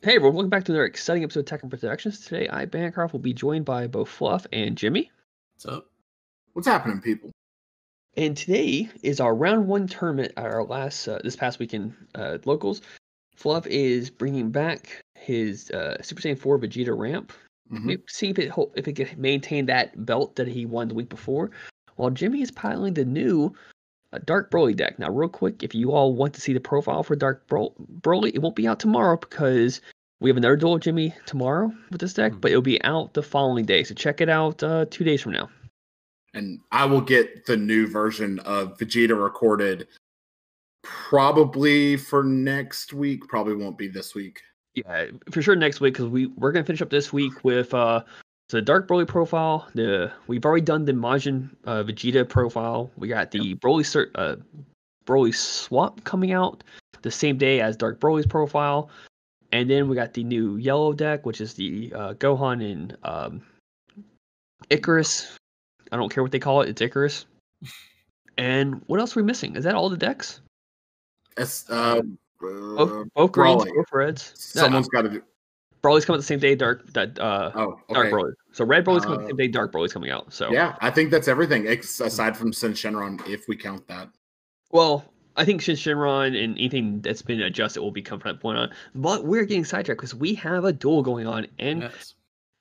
Hey everyone, welcome back to another exciting episode of Tech and Productions. Today, I, Bancroft, will be joined by both Fluff and Jimmy. What's up? What's happening, people? And today is our round one tournament at our last, this past weekend, locals. Fluff is bringing back his Super Saiyan 4 Vegeta ramp. Maybe see if it can maintain that belt that he won the week before. While Jimmy is piloting the new Dark Broly deck. Now, real quick, if you all want to see the profile for Dark Broly, it won't be out tomorrow because we have another duel with Jimmy tomorrow with this deck, but it'll be out the following day. So check it out 2 days from now. And I will get the new version of Vegeta recorded probably for next week. Probably won't be this week. Yeah, for sure next week because we're gonna finish up this week with the Dark Broly profile. We've already done the Majin Vegeta profile. We got the Broly swap coming out the same day as Dark Broly's profile. And then we got the new yellow deck, which is the Gohan and Icarus. I don't care what they call it. It's Icarus. And what else are we missing? Is that all the decks? Both greens, both reds. Someone's got to do. Broly's coming at the same day. Dark okay. Dark Broly. So red Broly's coming at the same day. Dark Broly's coming out. So yeah, I think that's everything aside from Sin Shenron, if we count that. Well, I think Shenron and anything that's been adjusted will become from that point on. But we're getting sidetracked because we have a duel going on. And yes.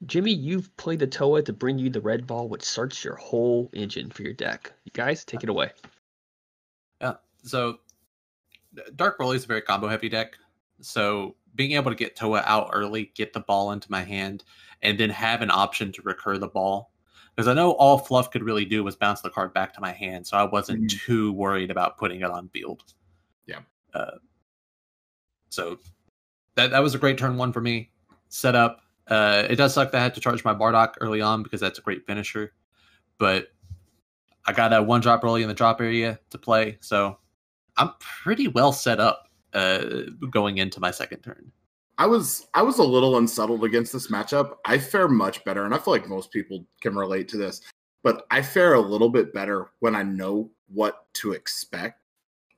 Jimmy, you've played the Toa to bring you the red ball, which starts your whole engine for your deck. You guys, take it away. Yeah, so Dark Broly is a very combo-heavy deck. So being able to get Toa out early, get the ball into my hand, and then have an option to recur the ball. Because I know all Fluff could really do was bounce the card back to my hand, so I wasn't too worried about putting it on field. Yeah. So that was a great turn one for me. Set up. It does suck that I had to charge my Bardock early on because that's a great finisher. But I got a one-drop Broly in the drop area to play, so I'm pretty well set up going into my second turn. I was a little unsettled against this matchup. I fare much better, and I feel like most people can relate to this, but I fare a little bit better when I know what to expect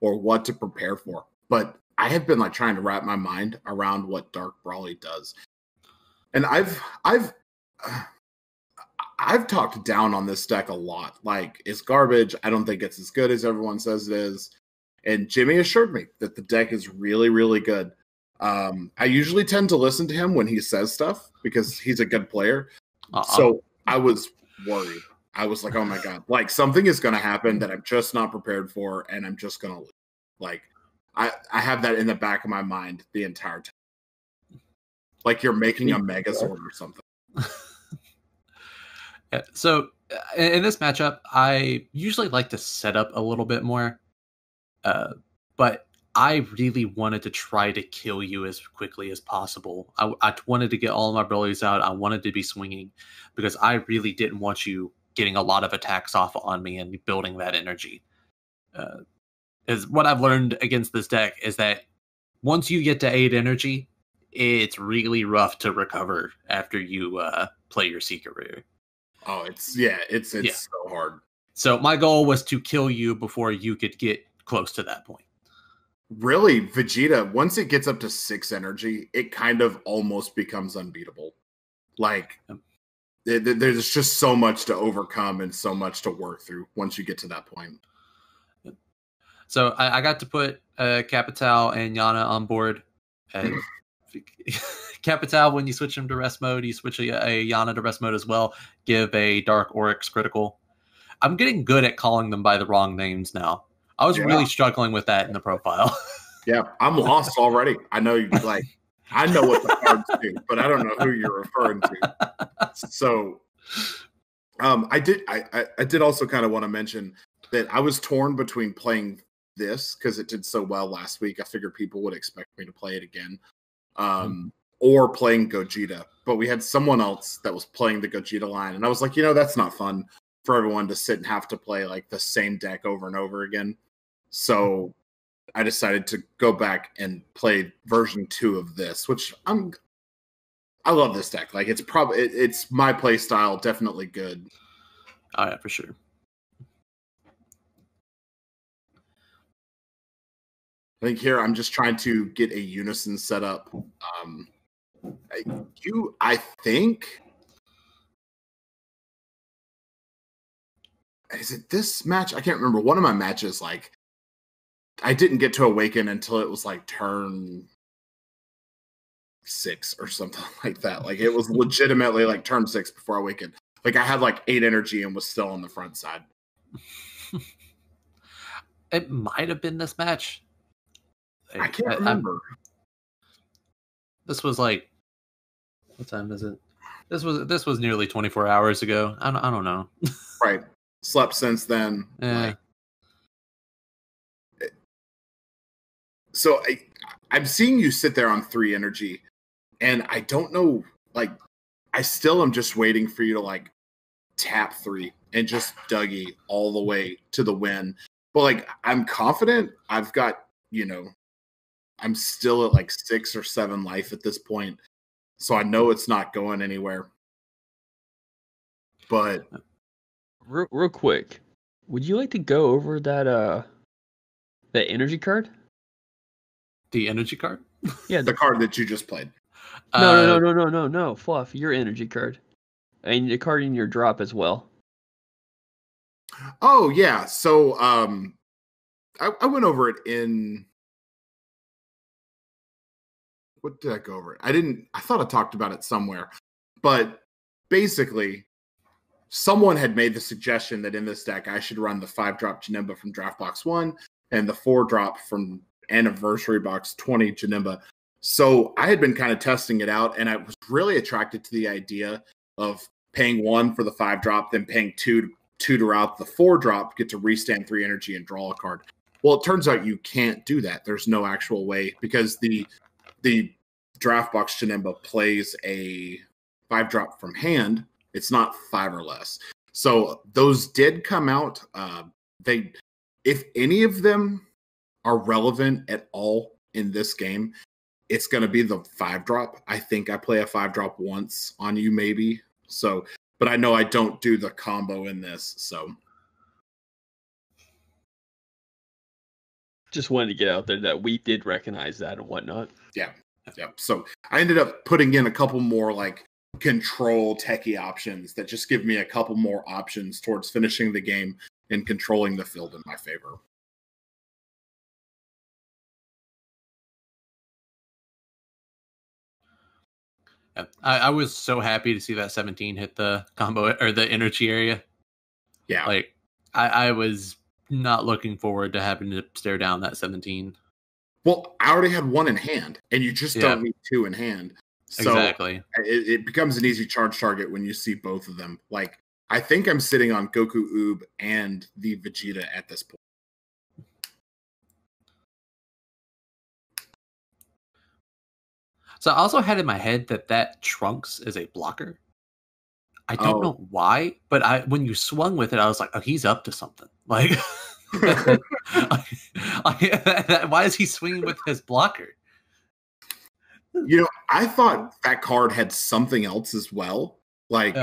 or what to prepare for. But I have been like trying to wrap my mind around what Dark Broly does. And I've talked down on this deck a lot. Like, it's garbage. I don't think it's as good as everyone says it is. And Jimmy assured me that the deck is really, really good. I usually tend to listen to him when he says stuff because he's a good player. So I was worried. I was like, oh my God, like something is going to happen that I'm just not prepared for. And I'm just going to lose. Like, I have that in the back of my mind the entire time. Like you're making a Megazord or something. Yeah, so in this matchup, I usually like to set up a little bit more. But I really wanted to try to kill you as quickly as possible. I wanted to get all of my Brolys out. I wanted to be swinging because I really didn't want you getting a lot of attacks off on me and building that energy. Is what I've learned against this deck is that once you get to 8 energy, it's really rough to recover after you play your Secret Rare. Oh, it's so hard. So my goal was to kill you before you could get close to that point. Really, Vegeta, once it gets up to 6 energy, it kind of almost becomes unbeatable. Like, there's just so much to overcome and so much to work through once you get to that point. So I got to put Capital and Yana on board. Capital, when you switch him to rest mode, you switch a Yana to rest mode as well. Give a Dark Oryx critical. I'm getting good at calling them by the wrong names now. I was really struggling with that in the profile. Yeah, I'm lost already. I know I know what the cards do, but I don't know who you're referring to. So, I did also kind of want to mention that I was torn between playing this because it did so well last week. I figured people would expect me to play it again, or playing Gogeta. But we had someone else that was playing the Gogeta line, and I was like, that's not fun for everyone to sit and have to play like the same deck over and over again. So I decided to go back and play version 2 of this, which I love this deck. Like it's my play style, definitely good. Oh yeah, for sure. I think here I'm just trying to get a unison set up I think, is it this match? I can't remember. One of my matches, like, I didn't get to awaken until it was like turn 6 or something like that. Like, it was legitimately like turn 6 before I awakened. Like, I had like 8 energy and was still on the front side. It might have been this match. I can't remember. This was like, what time is it? This was nearly 24 hours ago. I don't know. Right. Slept since then. Yeah. So I'm seeing you sit there on 3 energy, and I don't know, like, I still am just waiting for you to like tap 3 and just Dougie all the way to the win. But like, I'm confident I've got, I'm still at like 6 or 7 life at this point. So I know it's not going anywhere. But real quick, would you like to go over that energy card? The energy card? Yeah, the card that you just played. No, Fluff, your energy card. And the card in your drop as well. Oh yeah. So I went over it in, what did I go over it? I thought I talked about it somewhere. But basically, someone had made the suggestion that in this deck I should run the 5-drop Janemba from Draft Box 1 and the 4-drop from Anniversary Box 20 Janemba. So I had been kind of testing it out, and I was really attracted to the idea of paying 1 for the 5-drop, then paying 2 to route the 4-drop, get to restand 3 energy and draw a card. Well, it turns out you can't do that. There's no actual way, because the Draft Box Janemba plays a 5-drop from hand. It's not 5 or less. So those did come out. If any of them are relevant at all in this game, it's going to be the 5-drop. I think I play a 5-drop once on you, maybe. So, but I know I don't do the combo in this. So, just wanted to get out there that we did recognize that and whatnot. Yeah. So I ended up putting in a couple more like control techie options that just give me a couple more options towards finishing the game and controlling the field in my favor. Yeah, I was so happy to see that 17 hit the combo or the energy area. Yeah. Like, I was not looking forward to having to stare down that 17. Well, I already had 1 in hand, and you just don't need 2 in hand. So exactly. It becomes an easy charge target when you see both of them. Like, I think I'm sitting on Goku Oob and the Vegeta at this point. So I also had in my head that Trunks is a blocker. I don't know why, but when you swung with it, I was like, oh, he's up to something. Like, why is he swinging with his blocker? I thought that card had something else as well. Like,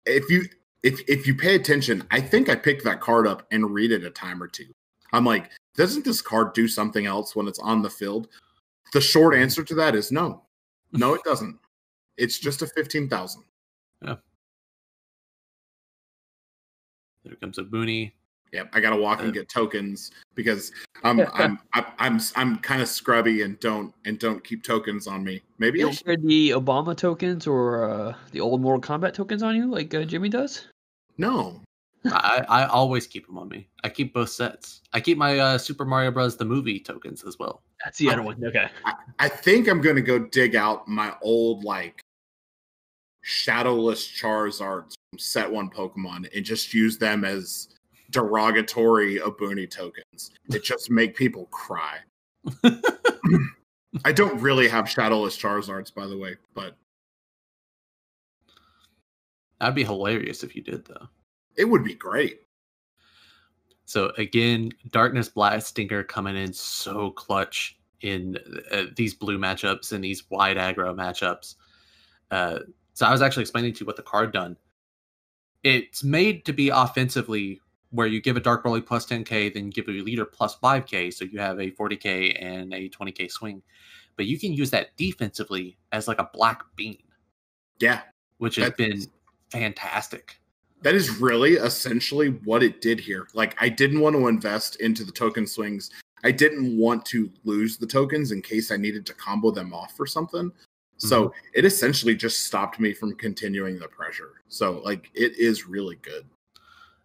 if you pay attention, I think I picked that card up and read it a time or two. I'm like, doesn't this card do something else when it's on the field? The short answer to that is no. No, it doesn't. It's just a 15,000. Yeah. There comes a Booney. Yep, I gotta walk and get tokens because I'm kind of scrubby and don't keep tokens on me. Maybe you don't share the Obama tokens or the old Mortal Kombat tokens on you like Jimmy does. No, I always keep them on me. I keep both sets. I keep my Super Mario Bros. The movie tokens as well. That's the other one. Okay. I think I'm gonna go dig out my old like Shadowless Charizards from Set 1 Pokemon and just use them as derogatory Abuni tokens. It just make people cry. I don't really have Shadowless Charizards, by the way, but that'd be hilarious if you did, though. It would be great. So again, Darkness Blastinger coming in so clutch in these blue matchups and these wide aggro matchups. So I was actually explaining to you what the card done. It's made to be offensively where you give a Dark Broly plus 10k, then give a leader plus 5k, so you have a 40k and a 20k swing. But you can use that defensively as like a black bean. Yeah. which has been fantastic. That is really essentially what it did here. Like, I didn't want to invest into the token swings. I didn't want to lose the tokens in case I needed to combo them off for something. So it essentially just stopped me from continuing the pressure. So, like, it is really good.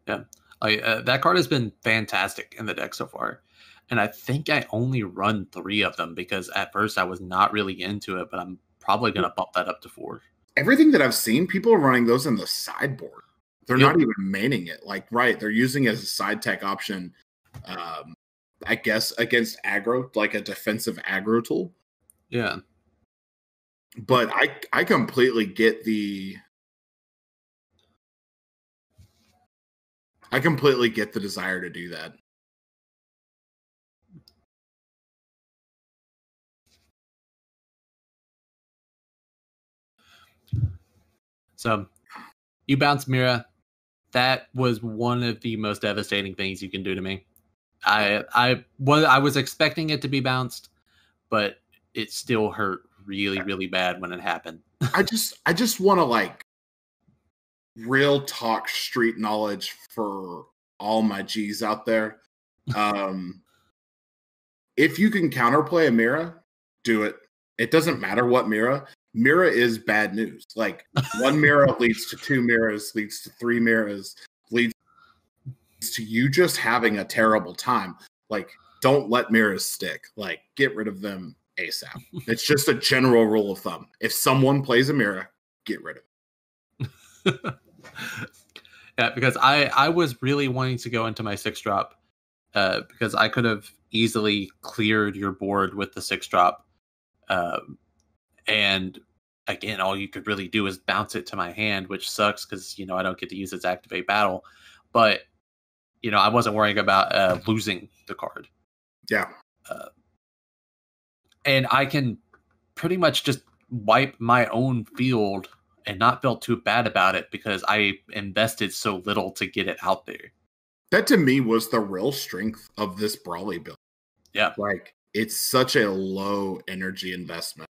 Yeah. That card has been fantastic in the deck so far. And I think I only run 3 of them because at first I was not really into it, but I'm probably going to bump that up to 4. Everything that I've seen, people are running those in the sideboard. They're not even maining it. Like, right, they're using it as a side tech option, I guess, against aggro, like a defensive aggro tool. Yeah. But I completely get the desire to do that. So you bounce Mira. That was one of the most devastating things you can do to me. I was expecting it to be bounced, but it still hurt really, really bad when it happened. I just want to, like, real talk street knowledge for all my G's out there. If you can counterplay a Mira, do it. It doesn't matter what Mira. Mira is bad news. Like, 1 Mira leads to 2 Miras, leads to 3 Miras, leads to you just having a terrible time. Like, don't let Miras stick. Like, get rid of them ASAP. It's just a general rule of thumb. If someone plays a Mira, get rid of it. Yeah, because I was really wanting to go into my 6-drop because I could have easily cleared your board with the 6-drop. And again, all you could really do is bounce it to my hand, which sucks because, I don't get to use its activate battle. But, I wasn't worrying about losing the card. Yeah. And I can pretty much just wipe my own field and not feel too bad about it because I invested so little to get it out there. That to me was the real strength of this Brawly build. Yeah. Like, it's such a low energy investment.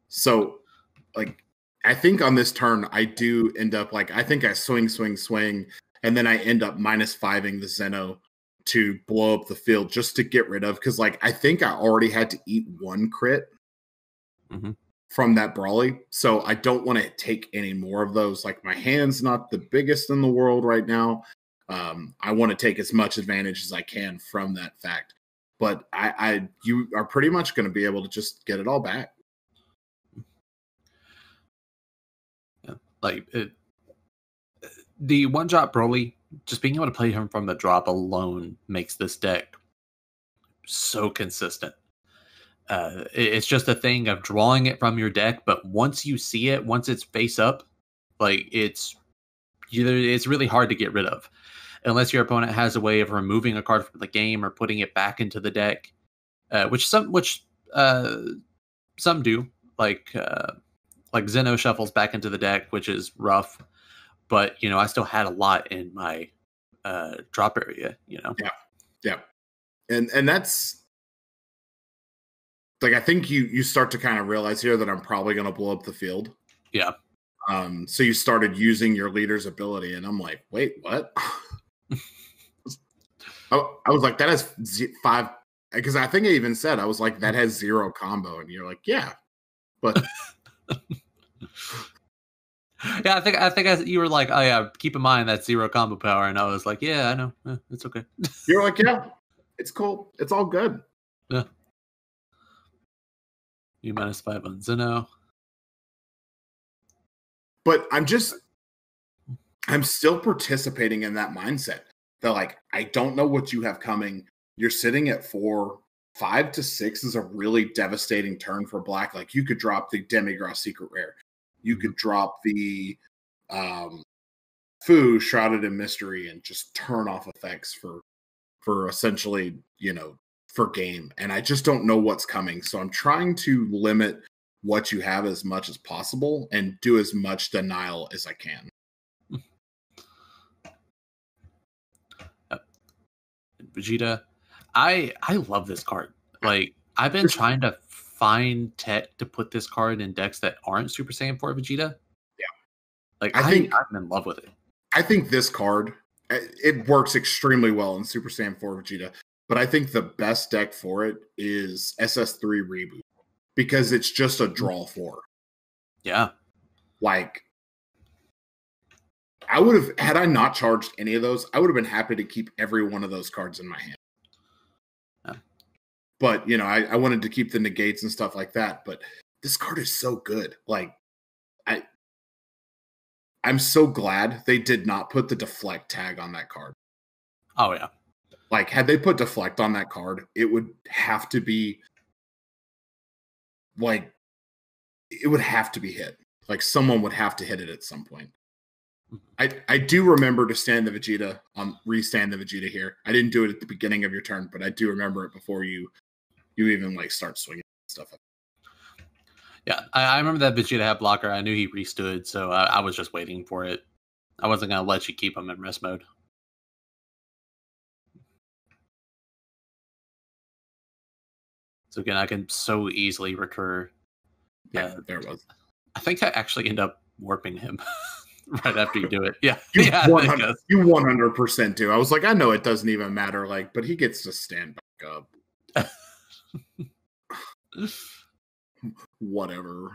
So, like, I think on this turn, I do end up, like, I think I swing, and then I end up -5ing the Zeno to blow up the field just to get rid of, because, like, I think I already had to eat 1 crit from that Brawly, so I don't want to take any more of those. Like, my hand's not the biggest in the world right now. I want to take as much advantage as I can from that fact. But you are pretty much going to be able to just get it all back. Yeah, like the 1-drop Broly, just being able to play him from the drop alone makes this deck so consistent. It's just a thing of drawing it from your deck, but once you see it, once it's face up, like it's really hard to get rid of. Unless your opponent has a way of removing a card from the game or putting it back into the deck, which some do, like Zeno shuffles back into the deck, which is rough. But I still had a lot in my drop area. Yeah, and that's, like, I think you start to kind of realize here that I'm probably going to blow up the field. Yeah. So you started using your leader's ability, and I'm like, wait, what? I was like, that has 5, because I think I even said, I was like, that has 0 combo, and you're like, yeah, but yeah, I think you were like, oh yeah, keep in mind that's 0 combo power, and I was like, yeah, I know, it's okay. You're like, yeah, it's cool, it's all good. Yeah. You -5 on Zeno, but I'm still participating in that mindset. That, like, I don't know what you have coming. You're sitting at 4. 5 to 6 is a really devastating turn for Black. Like, you could drop the Demigraw Secret Rare. You could drop the Fu Shrouded in Mystery and just turn off effects for essentially, for game. And I just don't know what's coming. So I'm trying to limit what you have as much as possible and do as much denial as I can. Vegeta, I love this card. Like, I've been trying to find tech to put this card in decks that aren't Super Saiyan 4 Vegeta, Like I think I'm in love with it. I think this card, it works extremely well in Super Saiyan 4 Vegeta, but I think the best deck for it is SS3 Reboot because it's just a draw 4. Yeah. Like, I would have, had I not charged any of those, I would have been happy to keep every one of those cards in my hand. Yeah. But, you know, I wanted to keep the negates and stuff like that, but this card is so good. Like, I'm so glad they did not put the deflect tag on that card. Oh, yeah. Like, had they put deflect on that card, it would have to be, like, it would have to be hit. Like, someone would have to hit it at some point. I do remember to stand the Vegeta, restand the Vegeta here. I didn't do it at the beginning of your turn, but I do remember it before you even, like, start swinging stuff up. Yeah, I remember that Vegeta had blocker. I knew he restood, so I was just waiting for it. I wasn't going to let you keep him in rest mode. So again, I can so easily recur. Yeah, there it was. I think I actually end up warping him right after you do it. Yeah, you yeah, 100% do. I was like, I know it doesn't even matter, like, but he gets to stand back up. Whatever.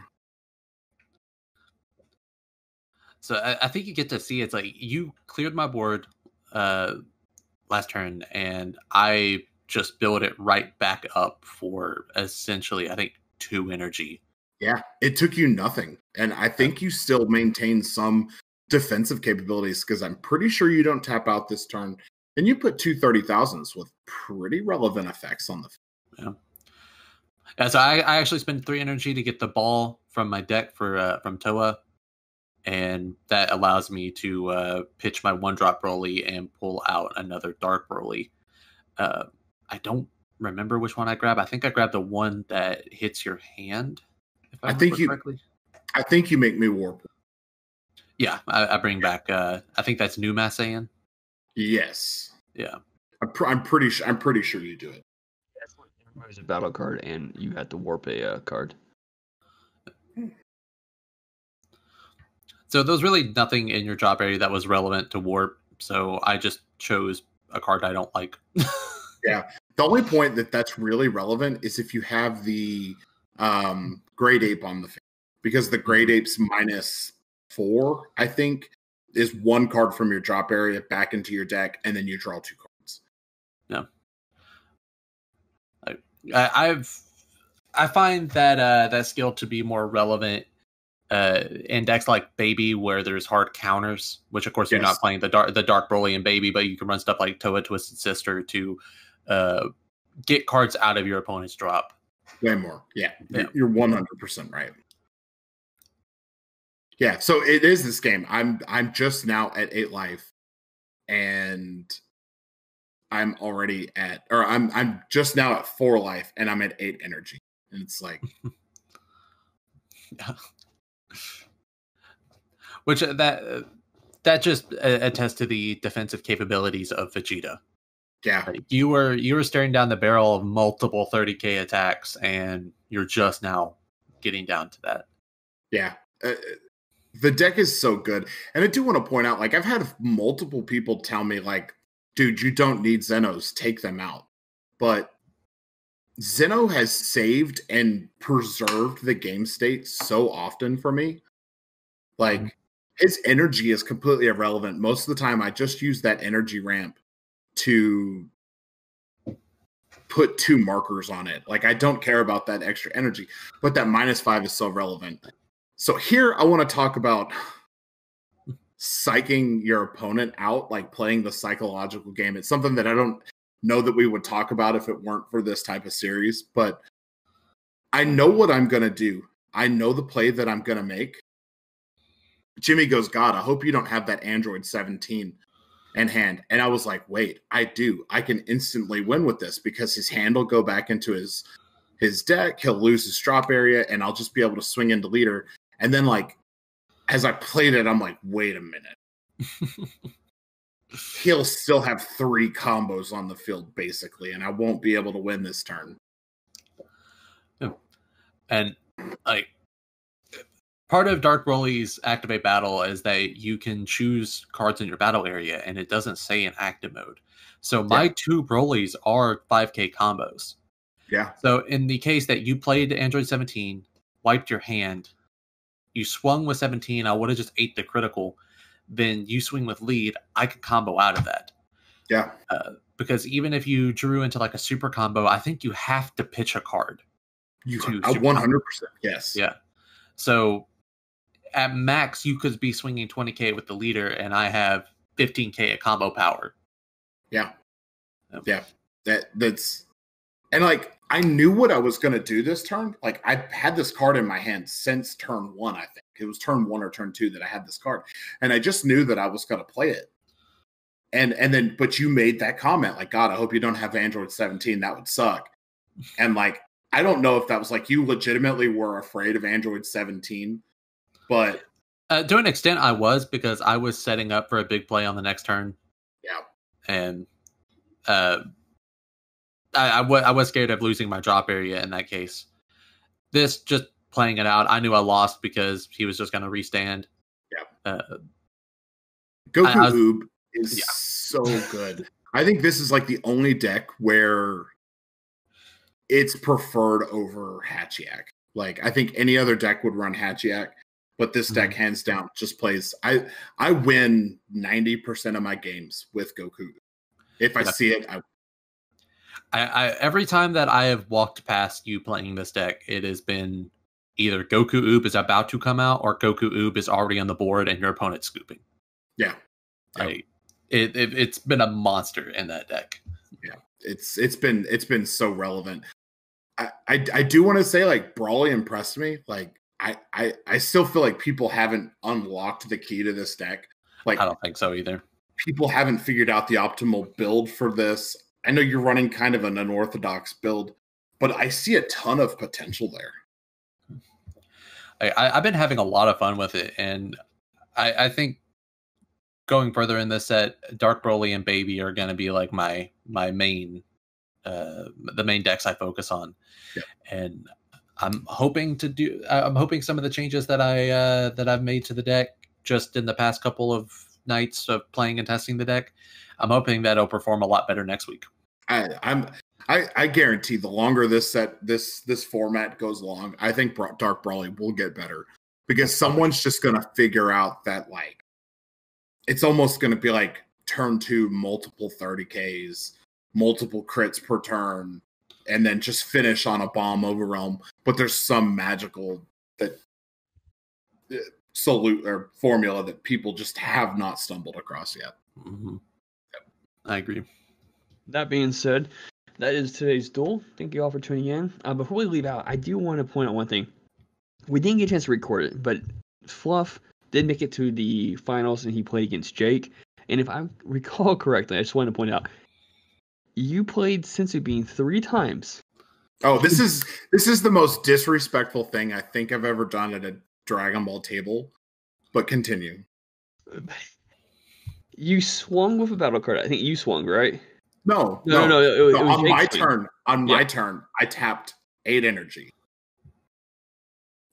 So I think you get to see it's like you cleared my board last turn, and I just build it right back up for essentially, I think, 2 energy. Yeah, it took you nothing. And I think you still maintain some defensive capabilities because I'm pretty sure you don't tap out this turn. And you put 2 30,000s with pretty relevant effects on the field. Yeah, so I actually spent 3 energy to get the ball from my deck from Toa. And that allows me to pitch my 1-drop Broly and pull out another Dark Broly. I don't remember which one I grab. I think I grabbed the one that hits your hand. If I think correctly. I think you make me warp. Yeah, I bring back. I think that's New Massaiyan. Yes. Yeah. I'm pretty sure you do it. That's what removes a battle card, and you had to warp a card. So there was really nothing in your drop area that was relevant to warp. So I just chose a card I don't like. Yeah. The only point that's really relevant is if you have the Great Ape on the field. Because the Great Ape's -4, I think, is 1 card from your drop area back into your deck, and then you draw 2 cards. Yeah. I find that skill to be more relevant in decks like Baby, where there's hard counters, which of course you're not playing the Dark Broly and Baby, but you can run stuff like Toa Twisted Sister to get cards out of your opponent's drop. Way more. Yeah. You're 100% right. Yeah, so it is this game. I'm just now at 8 life, and I'm already I'm just now at 4 life, and I'm at 8 energy, and it's like, yeah. Which that just attests to the defensive capabilities of Vegeta. Yeah, like you were staring down the barrel of multiple 30k attacks, and you're just now getting down to that. Yeah. The deck is so good. And I do want to point out, like, I've had multiple people tell me, like, dude, you don't need Zenos, take them out. But Zeno has saved and preserved the game state so often for me. Like, his energy is completely irrelevant. Most of the time, I just use that energy ramp to put 2 markers on it. Like, I don't care about that extra energy. But that -5 is so relevant. So here I want to talk about psyching your opponent out, like playing the psychological game. It's something that I don't know that we would talk about if it weren't for this type of series, but I know what I'm going to do. I know the play that I'm going to make. Jimmy goes, God, I hope you don't have that Android 17 in hand. And I was like, wait, I do. I can instantly win with this because his hand will go back into his deck. He'll lose his drop area, and I'll just be able to swing into leader. And then, like, as I played it, I'm like, wait a minute. He'll still have 3 combos on the field, basically, and I won't be able to win this turn. And, like, part of Dark Broly's Activate Battle is that you can choose cards in your battle area, and it doesn't say in active mode. So my 2 Brolys are 5k combos. Yeah. So in the case that you played Android 17, wiped your hand, you swung with 17, I would have just ate the critical. Then you swing with lead, I could combo out of that. Yeah. Because even if you drew into like a super combo, I think you have to pitch a card. You 100%. Yes. Yeah. So at max, you could be swinging 20k with the leader, and I have 15k at combo power. Yeah. Yeah. That's and like I knew what I was going to do this turn. Like I had this card in my hand since turn 1. I think it was turn 1 or turn 2 that I had this card, and I just knew that I was going to play it. And then, but you made that comment like, God, I hope you don't have Android 17. That would suck. And like, I don't know if that was like you legitimately were afraid of Android 17, but to an extent, I was, because I was setting up for a big play on the next turn. Yeah, and I was scared of losing my drop area in that case. This, just playing it out, I knew I lost because he was just going to restand. Yeah. Goku Oob is so good. I think this is like the only deck where it's preferred over Hatchiyak. Like I think any other deck would run Hatchiyak, but this deck hands down just plays. I win 90% of my games with Goku. If I see it, I every time that I have walked past you playing this deck, it has been either Goku Oob is about to come out or Goku Oob is already on the board and your opponent's scooping. Yeah. It's been a monster in that deck. Yeah, it's been so relevant. I do want to say like Brawly impressed me. Like I still feel like people haven't unlocked the key to this deck. Like I don't think so either. People haven't figured out the optimal build for this. I know you're running kind of an unorthodox build, but I see a ton of potential there. I've been having a lot of fun with it, and I think going further in this set, Dark Broly and Baby are going to be like my main, the main decks I focus on. Yeah. And I'm hoping some of the changes that I've made to the deck just in the past couple of nights of playing and testing the deck, I'm hoping that it'll perform a lot better next week. I guarantee the longer this format goes along, I think Dark Brawly will get better, because someone's just going to figure out that like it's almost going to be like turn 2, multiple 30Ks, multiple crits per turn, and then just finish on a bomb overwhelm. But there's some magical formula that people just have not stumbled across yet. Mm-hmm. Yep. I agree. That being said, that is today's duel. Thank you all for tuning in. Before we leave out, I do want to point out one thing. We didn't get a chance to record it, but Fluff did make it to the finals, and he played against Jake. And if I recall correctly, I just want to point out, you played Senzu Bean 3 times. Oh, this is the most disrespectful thing I think I've ever done at a Dragon Ball table. But continue. You swung with a battle card. I think you swung, right? No. It was on my Jake's turn. On my turn, I tapped 8 energy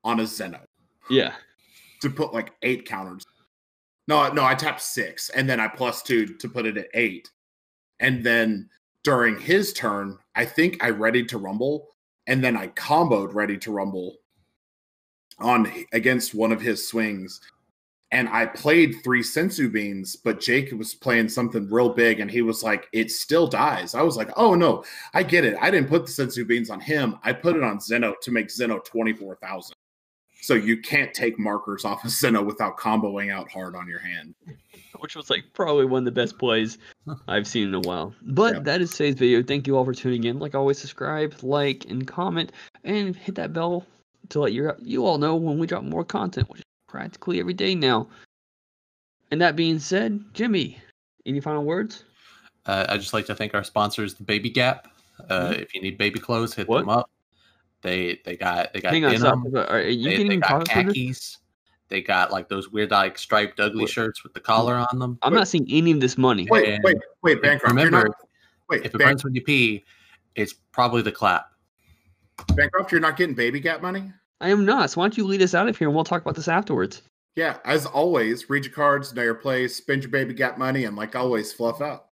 on a Zeno. Yeah. To put like 8 counters. No, I tapped 6, and then I +2 to put it at 8. And then during his turn, I think I Ready to Rumble, and then I comboed Ready to Rumble against one of his swings. And I played 3 Senzu Beans, but Jake was playing something real big, and he was like, it still dies. I was like, oh no, I get it. I didn't put the Senzu Beans on him. I put it on Zeno to make Zeno 24,000. So you can't take markers off of Zeno without comboing out hard on your hand. Which was like probably one of the best plays I've seen in a while. But that is today's video. Thank you all for tuning in. Like always, subscribe, like, and comment, and hit that bell to let you all know when we drop more content, which is practically every day now. And that being said, Jimmy, any final words? I'd just like to thank our sponsors, the Baby Gap. If you need baby clothes, hit them up. They got Hang on, denim. Are you getting they got khakis. They got like those weird like striped ugly shirts with the collar on them. I'm not seeing any of this money. Wait, Bancroft. Remember, if it burns when you pee, it's probably the clap. Bancroft, you're not getting Baby Gap money? I am not. So why don't you lead us out of here and we'll talk about this afterwards. Yeah, as always, read your cards, know your plays, spend your baby got money, and like always, fluff out.